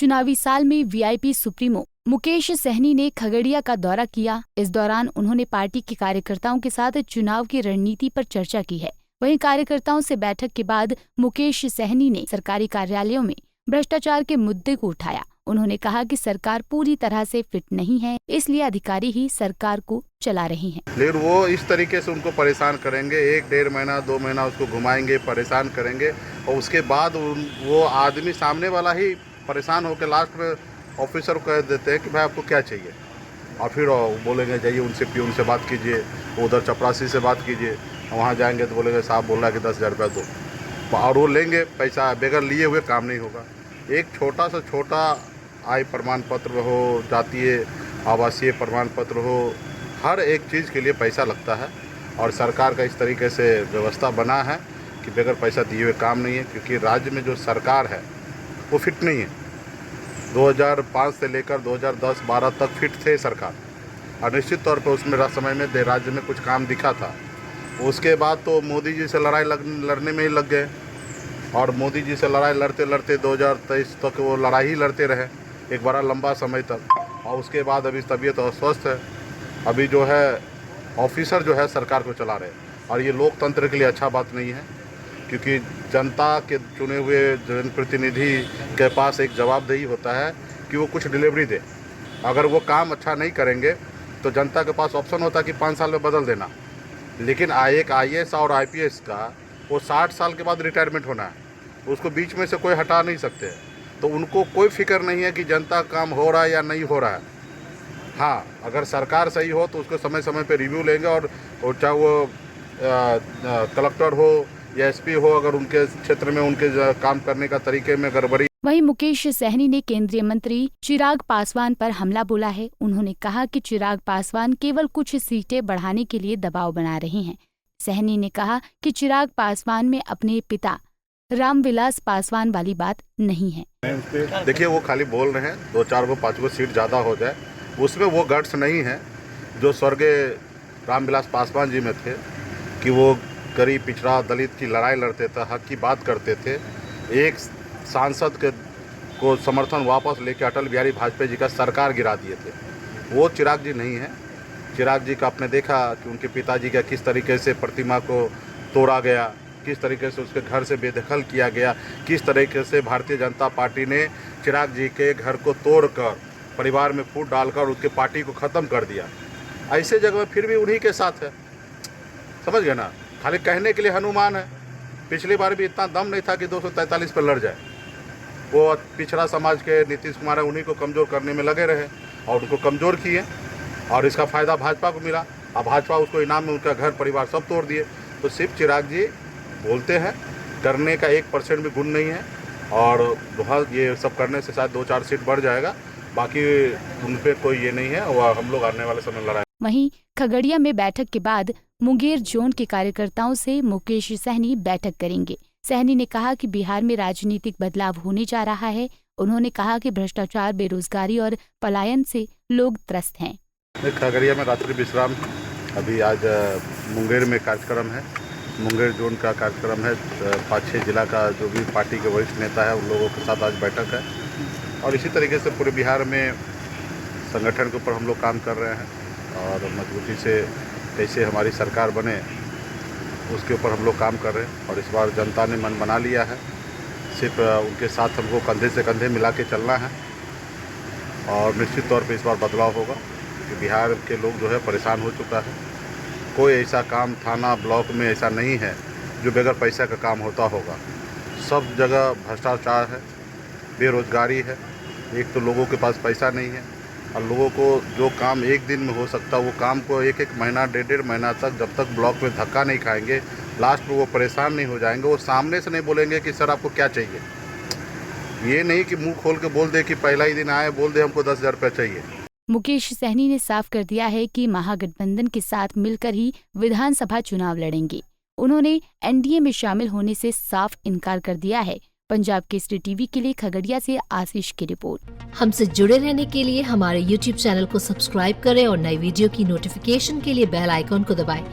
चुनावी साल में वीआईपी सुप्रीमो मुकेश सहनी ने खगड़िया का दौरा किया। इस दौरान उन्होंने पार्टी के कार्यकर्ताओं के साथ चुनाव की रणनीति पर चर्चा की है। वहीं कार्यकर्ताओं से बैठक के बाद मुकेश सहनी ने सरकारी कार्यालयों में भ्रष्टाचार के मुद्दे को उठाया। उन्होंने कहा कि सरकार पूरी तरह से फिट नहीं है, इसलिए अधिकारी ही सरकार को चला रहे हैं। लेकिन वो इस तरीके से उनको परेशान करेंगे, 1-1.5 महीना 2 महीना उसको घुमाएंगे, परेशान करेंगे और उसके बाद वो आदमी सामने वाला ही परेशान होकर लास्ट में ऑफिसर को कह देते हैं कि भाई आपको क्या चाहिए, और फिर बोलेंगे जाइए उनसे पियून से बात कीजिए, उधर चपरासी से बात कीजिए। वहाँ जाएंगे तो बोलेंगे साहब बोल रहा है कि 10,000 रुपया दो, और वो लेंगे पैसा, बगैर लिए हुए काम नहीं होगा। एक छोटा से छोटा आय प्रमाण पत्र हो, जातीय आवासीय प्रमाण पत्र हो, हर एक चीज़ के लिए पैसा लगता है और सरकार का इस तरीके से व्यवस्था बना है कि बगैर पैसा दिए हुए काम नहीं है, क्योंकि राज्य में जो सरकार है वो फिट नहीं है। 2005 से लेकर 2010-12 तक फिट थे सरकार, और निश्चित तौर पर उसमें समय में राज्य में कुछ काम दिखा था। उसके बाद तो मोदी जी से लड़ाई लड़ने में ही लग गए, और मोदी जी से लड़ाई लड़ते लड़ते 2023 तक वो लड़ाई ही लड़ते रहे, एक बड़ा लंबा समय तक। और उसके बाद अभी तबीयत अस्वस्थ है, अभी जो है ऑफिसर जो है सरकार को चला रहे, और ये लोकतंत्र के लिए अच्छा बात नहीं है, क्योंकि जनता के चुने हुए जनप्रतिनिधि के पास एक जवाबदेही होता है कि वो कुछ डिलीवरी दे। अगर वो काम अच्छा नहीं करेंगे तो जनता के पास ऑप्शन होता है कि 5 साल में बदल देना, लेकिन एक IAS और IPS का वो 60 साल के बाद रिटायरमेंट होना है, उसको बीच में से कोई हटा नहीं सकते। तो उनको कोई फिक्र नहीं है कि जनता काम हो रहा है या नहीं हो रहा है। हाँ, अगर सरकार सही हो तो उसको समय समय पे रिव्यू लेंगे, और चाहे वो कलेक्टर हो या SP हो, अगर उनके क्षेत्र में उनके काम करने का तरीके में गड़बड़ी। वहीं मुकेश सहनी ने केंद्रीय मंत्री चिराग पासवान पर हमला बोला है। उन्होंने कहा कि चिराग पासवान केवल कुछ सीटें बढ़ाने के लिए दबाव बना रहे हैं। सहनी ने कहा कि चिराग पासवान में अपने पिता रामविलास पासवान वाली बात नहीं है। देखिए, वो खाली बोल रहे हैं 2-4 गो 5 गो सीट ज़्यादा हो जाए, उसमें वो गट्स नहीं है जो स्वर्गीय रामविलास पासवान जी में थे, कि वो गरीब पिछड़ा दलित की लड़ाई लड़ते थे, हक की बात करते थे। एक सांसद को समर्थन वापस लेके अटल बिहारी वाजपेयी जी का सरकार गिरा दिए थे। वो चिराग जी नहीं है। चिराग जी का आपने देखा कि उनके पिताजी का किस तरीके से प्रतिमा को तोड़ा गया, किस तरीके से उसके घर से बेदखल किया गया, किस तरीके से भारतीय जनता पार्टी ने चिराग जी के घर को तोड़कर परिवार में फूट डालकर उसके पार्टी को ख़त्म कर दिया। ऐसे जगह फिर भी उन्हीं के साथ है, समझ गए ना। खाली कहने के लिए हनुमान है। पिछली बार भी इतना दम नहीं था कि 243 पर लड़ जाए। वो पिछड़ा समाज के नीतीश कुमार है, उन्हीं को कमज़ोर करने में लगे रहे और उनको कमज़ोर किए, और इसका फ़ायदा भाजपा को मिला। अब भाजपा उसको इनाम में उनका घर परिवार सब तोड़ दिए। तो सिर्फ चिराग जी बोलते हैं, करने का 1% भी गुण नहीं है, और बहुत ये सब करने से शायद 2-4 सीट बढ़ जाएगा, बाकी उन पर कोई ये नहीं है। और हम लोग आने वाले समय लड़ाई। वहीं खगड़िया में बैठक के बाद मुंगेर जोन के कार्यकर्ताओं से मुकेश सहनी बैठक करेंगे। सहनी ने कहा कि बिहार में राजनीतिक बदलाव होने जा रहा है। उन्होंने कहा कि भ्रष्टाचार, बेरोजगारी और पलायन से लोग त्रस्त हैं। खगड़िया में रात्रि विश्राम, अभी आज मुंगेर में कार्यक्रम है, मुंगेर जोन का कार्यक्रम है। 5-6 जिला का जो भी पार्टी के वरिष्ठ नेता है उन लोगों के साथ आज बैठक है, और इसी तरीके से पूरे बिहार में संगठन के ऊपर हम लोग काम कर रहे हैं, और मजबूती से कैसे हमारी सरकार बने उसके ऊपर हम लोग काम कर रहे हैं। और इस बार जनता ने मन बना लिया है, सिर्फ उनके साथ हमको कंधे से कंधे मिला के चलना है, और निश्चित तौर पे इस बार बदलाव होगा, क्योंकि बिहार के लोग जो है परेशान हो चुका है। कोई ऐसा काम थाना ब्लॉक में ऐसा नहीं है जो बगैर पैसा का काम होता होगा। सब जगह भ्रष्टाचार है, बेरोजगारी है। एक तो लोगों के पास पैसा नहीं है, और लोगों को जो काम एक दिन में हो सकता है वो काम को 1-1 महीना 1.5 महीना तक, जब तक ब्लॉक में धक्का नहीं खाएंगे, लास्ट में वो परेशान नहीं हो जाएंगे। वो सामने से नहीं बोलेंगे कि सर आपको क्या चाहिए। ये नहीं कि मुंह खोल के बोल दे कि पहला ही दिन आए बोल दे हमको 10,000 रुपये चाहिए। मुकेश सहनी ने साफ कर दिया है कि महागठबंधन के साथ मिलकर ही विधानसभा चुनाव लड़ेंगे। उन्होंने NDA में शामिल होने से साफ इनकार कर दिया है। पंजाब केसरी टीवी के लिए खगड़िया से आशीष की रिपोर्ट। हमसे जुड़े रहने के लिए हमारे YouTube चैनल को सब्सक्राइब करें और नई वीडियो की नोटिफिकेशन के लिए बेल आइकॉन को दबाएं।